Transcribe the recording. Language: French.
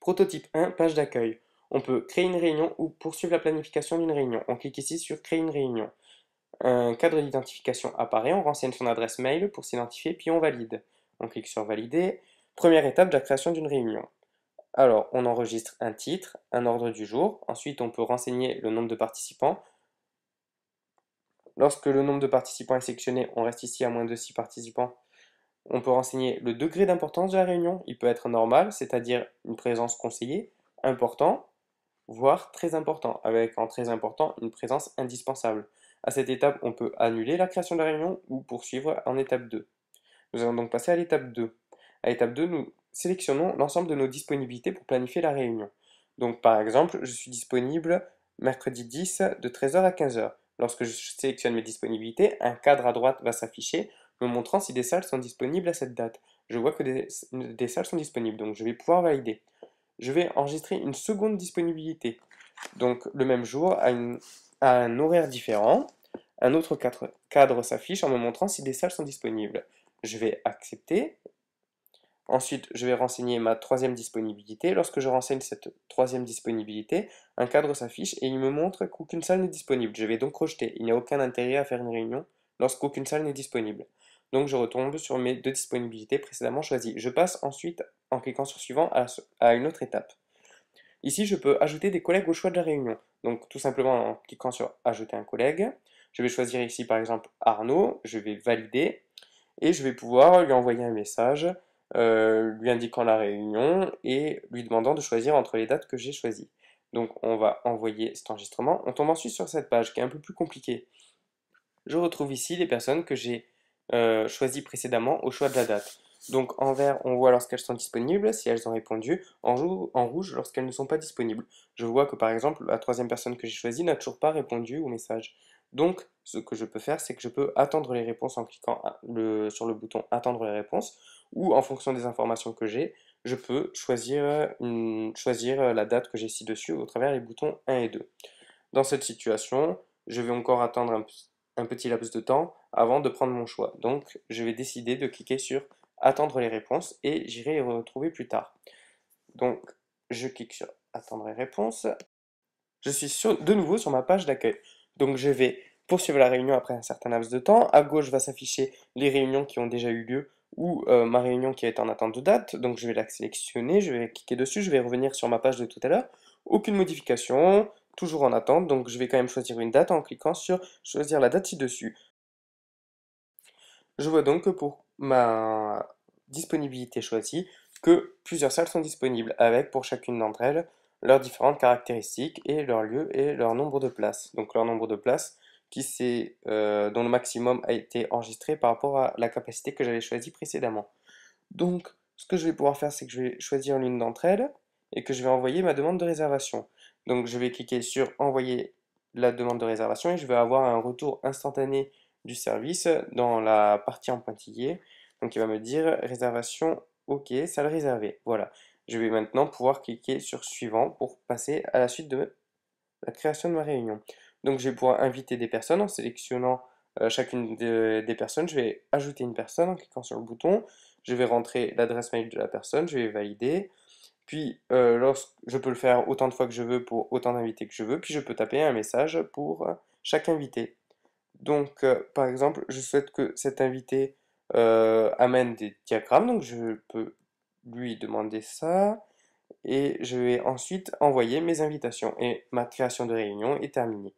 Prototype 1, page d'accueil. On peut créer une réunion ou poursuivre la planification d'une réunion. On clique ici sur Créer une réunion. Un cadre d'identification apparaît, on renseigne son adresse mail pour s'identifier, puis on valide. On clique sur Valider. Première étape de la création d'une réunion. Alors, on enregistre un titre, un ordre du jour. Ensuite, on peut renseigner le nombre de participants. Lorsque le nombre de participants est sélectionné, on reste ici à moins de 6 participants. On peut renseigner le degré d'importance de la réunion. Il peut être normal, c'est-à-dire une présence conseillée, important, voire très important, avec en très important une présence indispensable. À cette étape, on peut annuler la création de la réunion ou poursuivre en étape 2. Nous allons donc passer à l'étape 2. À l'étape 2, nous sélectionnons l'ensemble de nos disponibilités pour planifier la réunion. Donc par exemple, je suis disponible mercredi 10 de 13h à 15h. Lorsque je sélectionne mes disponibilités, un cadre à droite va s'afficher me montrant si des salles sont disponibles à cette date. Je vois que des salles sont disponibles, donc je vais pouvoir valider. Je vais enregistrer une seconde disponibilité. Donc le même jour, à un horaire différent, un autre cadre s'affiche en me montrant si des salles sont disponibles. Je vais accepter. Ensuite, je vais renseigner ma troisième disponibilité. Lorsque je renseigne cette troisième disponibilité, un cadre s'affiche et il me montre qu'aucune salle n'est disponible. Je vais donc rejeter. Il n'y a aucun intérêt à faire une réunion lorsqu'aucune salle n'est disponible. Donc je retombe sur mes deux disponibilités précédemment choisies. Je passe ensuite, en cliquant sur suivant, à une autre étape. Ici, je peux ajouter des collègues au choix de la réunion. Donc tout simplement en cliquant sur ajouter un collègue, je vais choisir ici par exemple Arnaud, je vais valider et je vais pouvoir lui envoyer un message lui indiquant la réunion et lui demandant de choisir entre les dates que j'ai choisies. Donc on va envoyer cet enregistrement. On tombe ensuite sur cette page qui est un peu plus compliquée. Je retrouve ici les personnes que j'ai choisies précédemment au choix de la date. Donc en vert, on voit lorsqu'elles sont disponibles, si elles ont répondu, en rouge lorsqu'elles ne sont pas disponibles. Je vois que par exemple, la troisième personne que j'ai choisie n'a toujours pas répondu au message. Donc ce que je peux faire, c'est que je peux attendre les réponses en cliquant sur le bouton Attendre les réponses, ou en fonction des informations que j'ai, je peux choisir la date que j'ai ci-dessus au travers les boutons 1 et 2. Dans cette situation, je vais encore attendre un petit laps de temps avant de prendre mon choix. Donc, je vais décider de cliquer sur Attendre les réponses et j'irai les retrouver plus tard. Donc, je clique sur Attendre les réponses. Je suis de nouveau sur ma page d'accueil. Donc, je vais poursuivre la réunion après un certain laps de temps. À gauche va s'afficher les réunions qui ont déjà eu lieu ou ma réunion qui est en attente de date. Donc, je vais la sélectionner, je vais cliquer dessus, je vais revenir sur ma page de tout à l'heure. Aucune modification, toujours en attente. Donc, je vais quand même choisir une date en cliquant sur choisir la date ci-dessus. Je vois donc que pour ma disponibilité choisie, que plusieurs salles sont disponibles, avec pour chacune d'entre elles leurs différentes caractéristiques et leur lieu et leur nombre de places. Donc leur nombre de places dont le maximum a été enregistré par rapport à la capacité que j'avais choisie précédemment. Donc ce que je vais pouvoir faire, c'est que je vais choisir l'une d'entre elles et que je vais envoyer ma demande de réservation. Donc je vais cliquer sur envoyer la demande de réservation et je vais avoir un retour instantané du service dans la partie en pointillé. Donc il va me dire réservation, ok, salle réservée. Voilà. Je vais maintenant pouvoir cliquer sur suivant pour passer à la suite de la création de ma réunion. Donc je vais pouvoir inviter des personnes en sélectionnant chacune des personnes. Je vais ajouter une personne en cliquant sur le bouton. Je vais rentrer l'adresse mail de la personne, je vais valider. Puis je peux le faire autant de fois que je veux pour autant d'invités que je veux. Puis je peux taper un message pour chaque invité. Donc, par exemple, je souhaite que cet invité amène des diagrammes, donc je peux lui demander ça, et je vais ensuite envoyer mes invitations, et ma création de réunion est terminée.